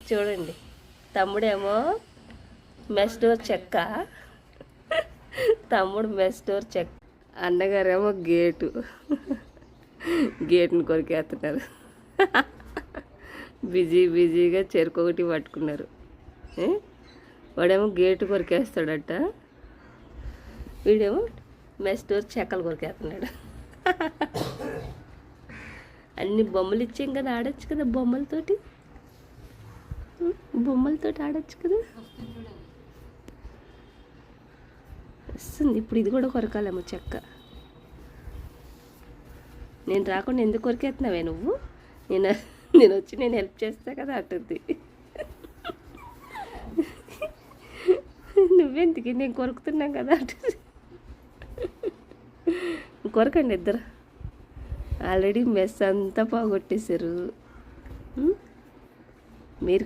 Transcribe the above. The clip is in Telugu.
చూడండి, తమ్ముడేమో మెస్ డోర్ చెక్క, తమ్ముడు మెస్ డోర్ చెక్క, అన్నగారేమో గేటుని కొరికేస్తున్నారు. బిజీగా చెరుకొకటి పట్టుకున్నారు. వాడేమో గేటు కొరికేస్తాడట, వీడేమో మెస్ డోర్ చెక్కలు కొరికేస్తున్నాడు. అన్ని బొమ్మలు ఇచ్చాం కదా, ఆడొచ్చు కదా, బొమ్మలతోటి ఆడొచ్చు కదా. వస్తుంది ఇప్పుడు, ఇది కూడా కొరకాలేమో చెక్క. నేను రాకుండా ఎందుకు కొరికేస్తున్నావే నువ్వు? నేను వచ్చి హెల్ప్ చేస్తా కదా అటుంది. నువ్వెందుకు, నేను కొరుకుతున్నాం కదా అటుంది. కొరకండి ఇద్దరు, ఆల్రెడీ మెస్ అంతా పోగొట్టేశారు మీరు.